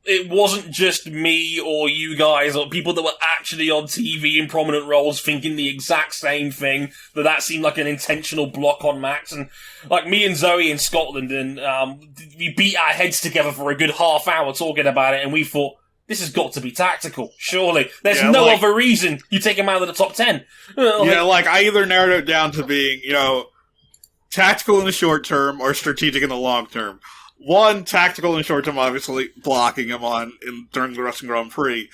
Speaker 1: it wasn't just me or you guys or people that were actually on TV in prominent roles thinking the exact same thing, that seemed like an intentional block on Max. And like me and Zoe in Scotland, and we beat our heads together for a good half hour talking about it, and we thought, this has got to be tactical, surely. There's no other reason you take him out of the top 10.
Speaker 4: I either narrowed it down to being, tactical in the short term or strategic in the long term. 1, tactical in the short term, obviously blocking him during the Russian Grand Prix.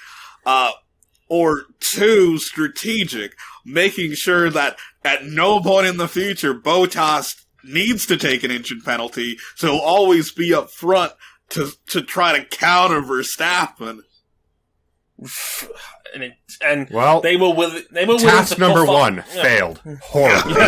Speaker 4: Or 2, strategic, making sure that at no point in the future Bottas needs to take an engine penalty, so he'll always be up front to try to counter Verstappen.
Speaker 1: And
Speaker 2: well,
Speaker 1: they were willing
Speaker 2: task
Speaker 1: to
Speaker 2: number
Speaker 1: puff
Speaker 2: 1
Speaker 1: up.
Speaker 2: failed horribly.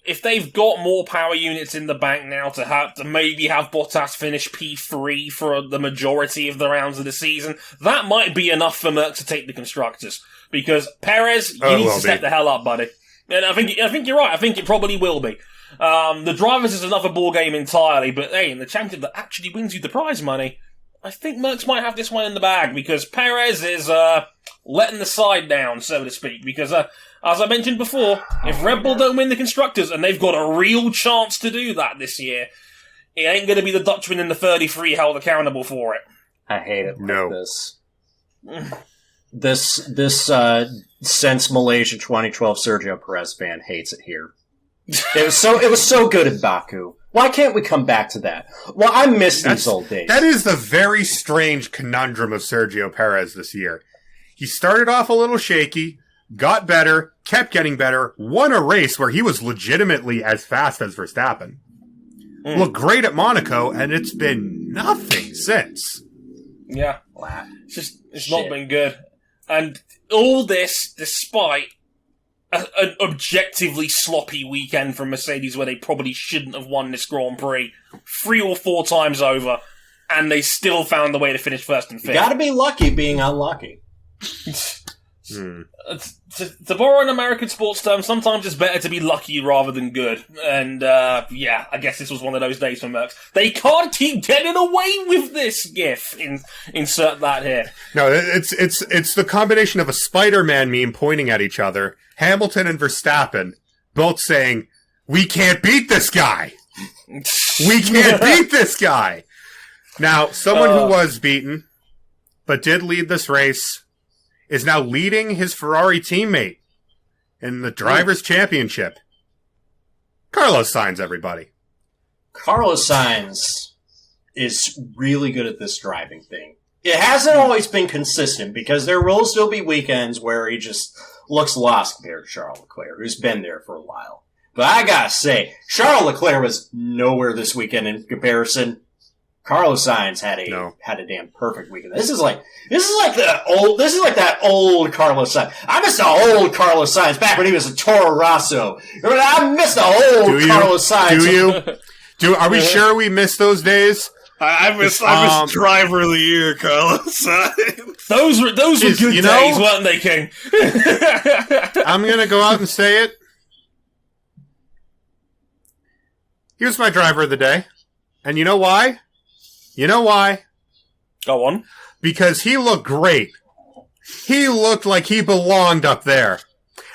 Speaker 1: If they've got more power units in the bank now to maybe have Bottas finish P3 for the majority of the rounds of the season, that might be enough for Merck to take the constructors. Because Perez, you need to step the hell up, buddy. And I think you're right. I think it probably will be. The drivers is another ball game entirely, but hey, in the championship that actually wins you the prize money, I think Merckx might have this one in the bag, because Perez is letting the side down, so to speak. Because as I mentioned before, if Red Bull don't win the constructors, and they've got a real chance to do that this year, it ain't going to be the Dutchman in the 33 held accountable for it.
Speaker 3: I hate it.
Speaker 2: No.
Speaker 3: This since Malaysia 2012 Sergio Perez fan hates it here. It was so good in Baku. Why can't we come back to that? Well, I miss these old days.
Speaker 2: That is the very strange conundrum of Sergio Perez this year. He started off a little shaky, got better, kept getting better, won a race where he was legitimately as fast as Verstappen. Looked great at Monaco, and it's been nothing since.
Speaker 1: Yeah. It's not been good. And all this despite an objectively sloppy weekend from Mercedes where they probably shouldn't have won this Grand Prix 3 or 4 times over, and they still found a way to finish first and fifth.
Speaker 3: You gotta be lucky being unlucky.
Speaker 1: To borrow an American sports term, sometimes it's better to be lucky rather than good. And, yeah, I guess this was one of those days for Merckx. They can't keep getting away with this gif. Insert that here.
Speaker 2: No, it's the combination of a Spider-Man meme pointing at each other, Hamilton and Verstappen, both saying, "We can't beat this guy! We can't beat this guy!" Now, someone who was beaten, but did lead this race, is now leading his Ferrari teammate in the Drivers' Championship. Carlos Sainz, everybody.
Speaker 3: Carlos Sainz is really good at this driving thing. It hasn't always been consistent, because there will still be weekends where he just looks lost compared to Charles Leclerc, who's been there for a while. But I gotta say, Charles Leclerc was nowhere this weekend in comparison. Carlos Sainz had a damn perfect weekend. This is like that old Carlos Sainz. I miss the old Carlos Sainz back when he was a Toro Rosso. I miss the old Carlos Sainz.
Speaker 2: Are we sure we miss those days?
Speaker 4: I miss driver of the year, Carlos Sainz.
Speaker 1: Those were good days, weren't they, King?
Speaker 2: I'm gonna go out and say it. He was my driver of the day. And you know why?
Speaker 1: Go on.
Speaker 2: Because he looked great. He looked like he belonged up there.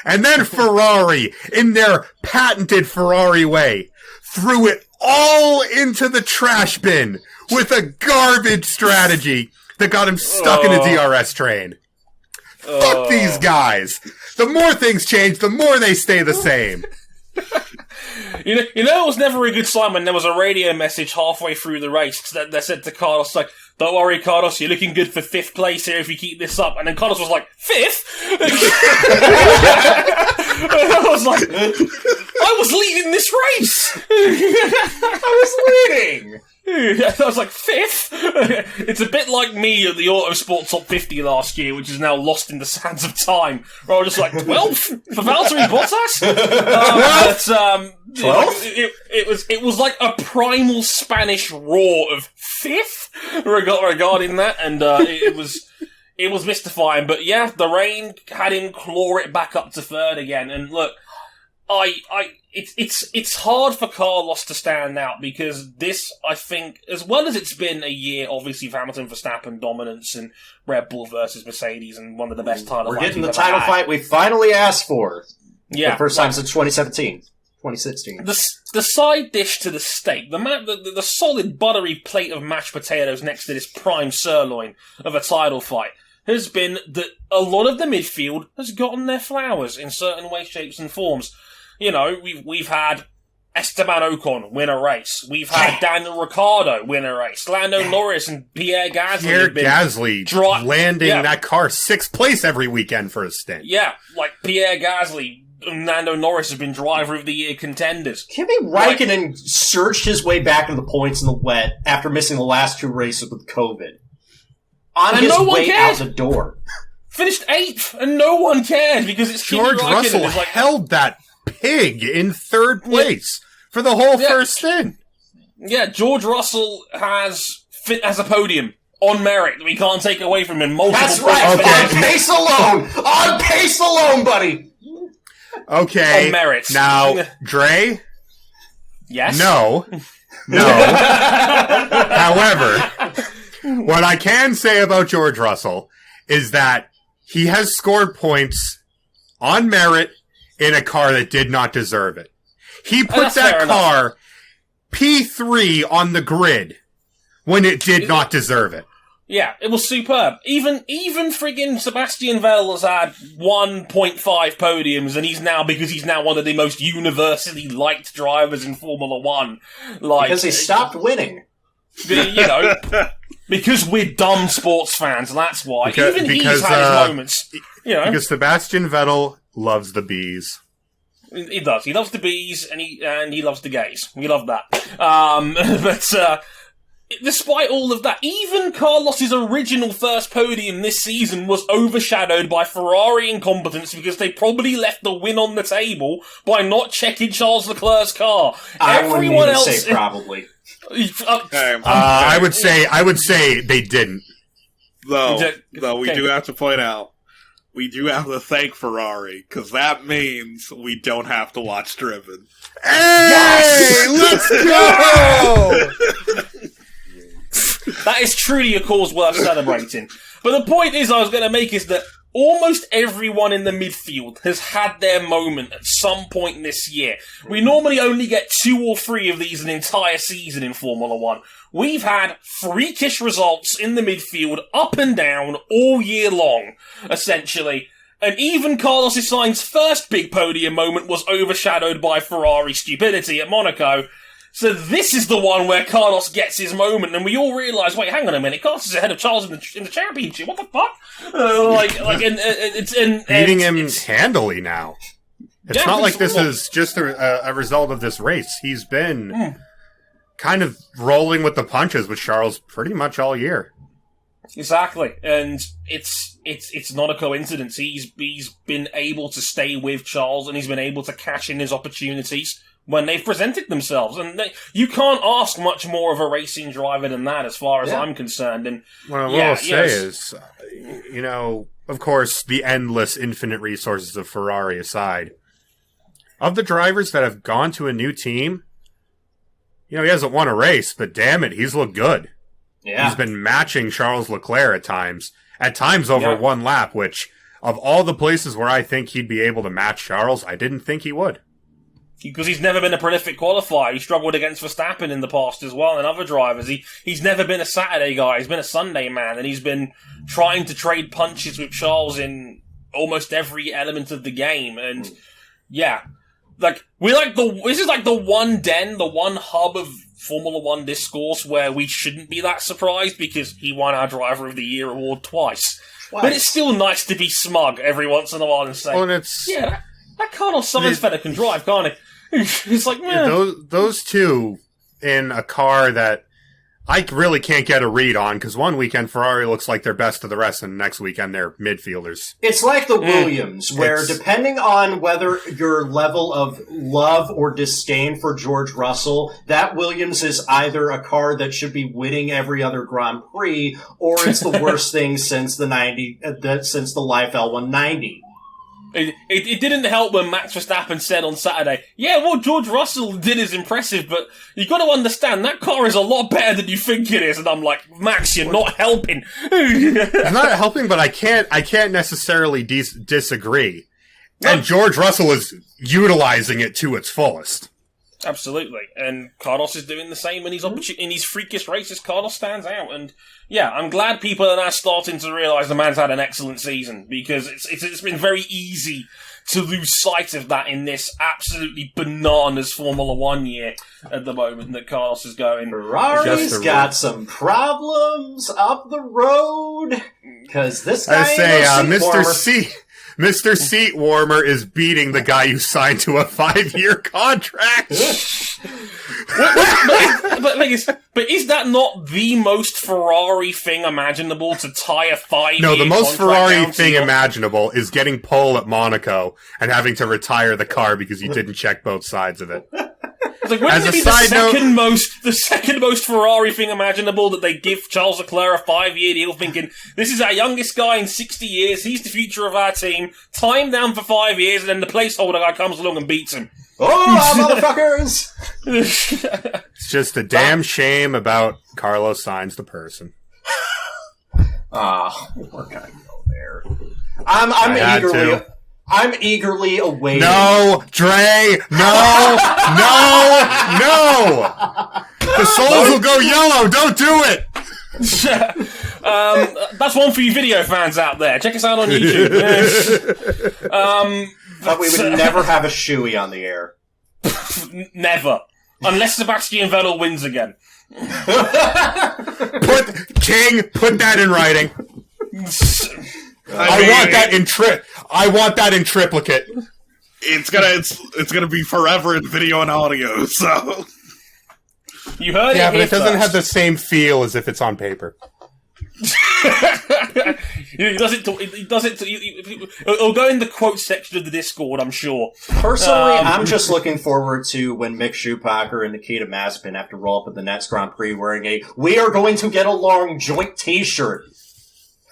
Speaker 2: And then Ferrari, in their patented Ferrari way, threw it all into the trash bin with a garbage strategy that got him stuck in a DRS train. Fuck these guys. The more things change, the more they stay the same.
Speaker 1: You know, it was never a good sign when there was a radio message halfway through the race that said to Carlos, like, "Don't worry, Carlos, you're looking good for 5th place here if you keep this up." And then Carlos was like, "5th?" I was like, I was leading this race! I was leading! I was like, 5th? It's a bit like me at the Autosport Top 50 last year, which is now lost in the sands of time. Where I was just like, 12th? For Valtteri Bottas? 12th? It was like a primal Spanish roar of 5th regarding that, and it was mystifying. But yeah, the rain had him claw it back up to 3rd again. And look, it's hard for Carlos to stand out, because this, I think, as well as it's been a year, obviously, for Hamilton Verstappen dominance and Red Bull versus Mercedes, and one of the best title fights.
Speaker 3: We're getting the title fight we finally asked for.
Speaker 1: Yeah.
Speaker 3: The first time since 2016.
Speaker 1: The side dish to the steak, the solid buttery plate of mashed potatoes next to this prime sirloin of a title fight, has been that a lot of the midfield has gotten their flowers in certain ways, shapes, and forms. You know, we've had Esteban Ocon win a race. We've had Daniel Ricciardo win a race. Lando Norris and Pierre Gasly
Speaker 2: landing that car 6th place every weekend for a stint.
Speaker 1: Yeah, like Pierre Gasly and Lando Norris have been driver of the year contenders.
Speaker 3: Kimi Räikkönen searched his way back into the points in the wet after missing the last 2 races with COVID. On his way out the door.
Speaker 1: Finished 8th, and no one cared, because it's
Speaker 2: George Russell held that pig in 3rd place for the whole first stint.
Speaker 1: Yeah, George Russell has a podium on merit. We can't take away from him.
Speaker 3: That's right. Okay. On pace alone. On pace alone, buddy.
Speaker 2: Okay.
Speaker 1: On merit.
Speaker 2: Now, Dre?
Speaker 1: Yes?
Speaker 2: No. However, what I can say about George Russell is that he has scored points on merit in a car that did not deserve it. He put that car P3 on the grid when it did not deserve it.
Speaker 1: Yeah, it was superb. Even friggin' Sebastian Vettel has had 1.5 podiums, and because he's now one of the most universally liked drivers in Formula One.
Speaker 3: Because he stopped winning.
Speaker 1: You know, because we're dumb sports fans, that's why. He's had his moments. You know,
Speaker 2: because Sebastian Vettel loves the bees.
Speaker 1: He does. He loves the bees, and he loves the gays. We love that. But despite all of that, even Carlos's original first podium this season was overshadowed by Ferrari incompetence, because they probably left the win on the table by not checking Charles Leclerc's car.
Speaker 3: Everyone else say probably.
Speaker 2: I would say they didn't.
Speaker 4: Though we do have to point out, we do have to thank Ferrari, because that means we don't have to watch Driven.
Speaker 2: Hey, let's go!
Speaker 1: That is truly a cause worth celebrating. But the point I was going to make is that almost everyone in the midfield has had their moment at some point this year. We normally only get 2 or 3 of these an entire season in Formula 1. We've had freakish results in the midfield, up and down, all year long, essentially. And even Carlos Sainz's first big podium moment was overshadowed by Ferrari stupidity at Monaco. So this is the one where Carlos gets his moment, and we all realise, wait, hang on a minute, Carlos is ahead of Charles in the championship. What the fuck?
Speaker 2: Beating him handily now. It's not like this is just a result of this race. He's been kind of rolling with the punches with Charles pretty much all year.
Speaker 1: Exactly, and it's not a coincidence. He's been able to stay with Charles, and he's been able to cash in his opportunities when they've presented themselves. And you can't ask much more of a racing driver than that, as far as I'm concerned. And
Speaker 2: what I will say is, of course, the endless, infinite resources of Ferrari aside, of the drivers that have gone to a new team, he hasn't won a race, but damn it, he's looked good. Yeah. He's been matching Charles Leclerc at times over one lap, which, of all the places where I think he'd be able to match Charles, I didn't think he would.
Speaker 1: Because he's never been a prolific qualifier. He struggled against Verstappen in the past as well, and other drivers. He's never been a Saturday guy. He's been a Sunday man, and he's been trying to trade punches with Charles in almost every element of the game. And this is like the one hub of Formula One discourse where we shouldn't be that surprised because he won our Driver of the Year award twice. But it's still nice to be smug every once in a while and say, that Carlos Sainz fella can drive, can't he? It's like,
Speaker 2: those two in a car that I really can't get a read on, because one weekend Ferrari looks like they're best of the rest, and next weekend they're midfielders.
Speaker 3: It's like the Williams, where depending on whether your level of love or disdain for George Russell, that Williams is either a car that should be winning every other Grand Prix, or it's the worst thing since the Life L190.
Speaker 1: It didn't help when Max Verstappen said on Saturday, what George Russell did is impressive, but you got to understand, that car is a lot better than you think it is. And I'm like, Max, you're not helping.
Speaker 2: I'm not helping, but I can't necessarily disagree. And George Russell is utilizing it to its fullest.
Speaker 1: Absolutely. And Carlos is doing the same in these freakish races. Carlos stands out. And I'm glad people are now starting to realise the man's had an excellent season, because it's been very easy to lose sight of that in this absolutely bananas Formula One year at the moment that Carlos is going.
Speaker 3: Ferrari's got some problems up the road, because this guy
Speaker 2: Mr. Seat Warmer is beating the guy you signed to a 5-year contract.
Speaker 1: But is that not the most Ferrari thing imaginable, to tie a 5-year?
Speaker 2: No, the most Ferrari thing imaginable is getting pole at Monaco and having to retire the car because you didn't check both sides of it.
Speaker 1: Like, wouldn't it be the second most Ferrari thing imaginable that they give Charles Leclerc a 5-year deal, thinking, this is our youngest guy in 60 years, he's the future of our team, tie him down for 5 years, and then the placeholder guy comes along and beats him.
Speaker 3: Oh, motherfuckers!
Speaker 2: It's just a damn shame about Carlos Sainz the person.
Speaker 3: We're gonna go there. I'm eagerly awaiting.
Speaker 2: No, Dre! No! The souls will go yellow! Don't do it!
Speaker 1: That's one for you video fans out there. Check us out on YouTube.
Speaker 3: But we would never have a shoey on the air.
Speaker 1: Never. Unless Sebastian Vettel wins again.
Speaker 2: Put that in writing. I want that in triplicate.
Speaker 4: It's gonna be forever in video and audio, so.
Speaker 1: You heard it.
Speaker 2: Yeah, but it doesn't have the same feel as if it's on paper.
Speaker 1: It'll go in the quote section of the Discord, I'm sure.
Speaker 3: Personally, I'm just looking forward to when Mick Schumacher and Nikita Mazepin have to roll up at the next Grand Prix wearing a "We are going to get along" joint T-shirt.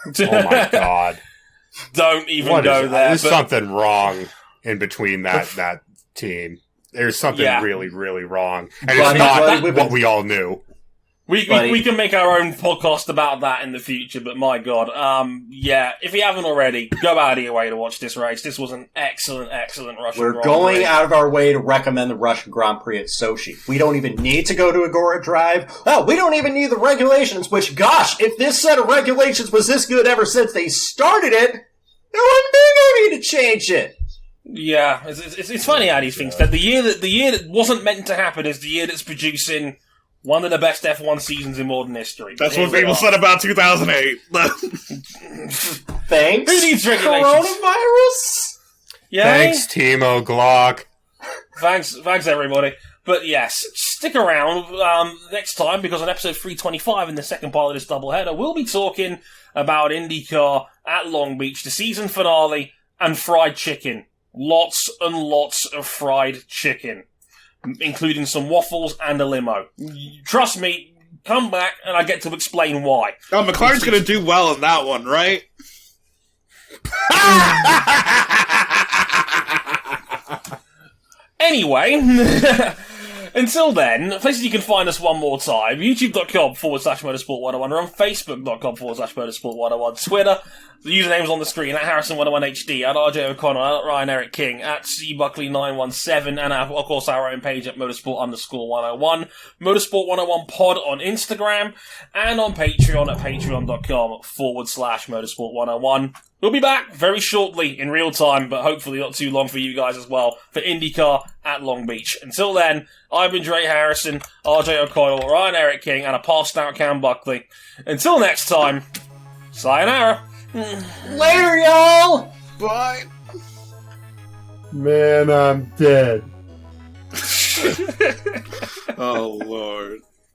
Speaker 2: Oh my god.
Speaker 1: Don't even go there.
Speaker 2: There's something wrong in between that team. There's something really, really wrong. And it's not what we all knew.
Speaker 1: We can make our own podcast about that in the future, but my God. If you haven't already, go out of your way to watch this race. This was an excellent, excellent Russian Grand Prix.
Speaker 3: We're going out of our way to recommend the Russian Grand Prix at Sochi. We don't even need to go to Agora Drive. Oh, we don't even need the regulations, which, gosh, if this set of regulations was this good ever since they started it, there wouldn't be no need to change it.
Speaker 1: Yeah, it's funny how these things, that the year that wasn't meant to happen is the year that's producing one of the best F1 seasons in modern history.
Speaker 4: That's what people said about 2008.
Speaker 3: Thanks,
Speaker 1: who needs regulations?
Speaker 3: Coronavirus?
Speaker 1: Yeah.
Speaker 2: Thanks, Timo Glock.
Speaker 1: Thanks, everybody. But yes, stick around next time, because on episode 325, in the second part of this doubleheader, we'll be talking about IndyCar at Long Beach, the season finale, and fried chicken. Lots and lots of fried chicken, including some waffles and a limo. Trust me, come back and I get to explain why.
Speaker 4: Oh, McLaren's going to do well in that one, right?
Speaker 1: Anyway, until then, places you can find us one more time: youtube.com/motorsport101, or on facebook.com/motorsport101, Twitter. The username's on the screen, at Harrison101HD, at RJ O'Connell, at Ryan Eric King, at CBuckley917, and of course our own page at Motorsport_101, Motorsport101 Pod on Instagram, and on Patreon at patreon.com/Motorsport101. We'll be back very shortly in real time, but hopefully not too long for you guys as well, for IndyCar at Long Beach. Until then, I've been Dre Harrison, RJ O'Connell, Ryan Eric King, and a passed out Cam Buckley. Until next time, sayonara.
Speaker 3: Later, y'all!
Speaker 4: Bye.
Speaker 2: Man, I'm dead.
Speaker 4: Oh, Lord.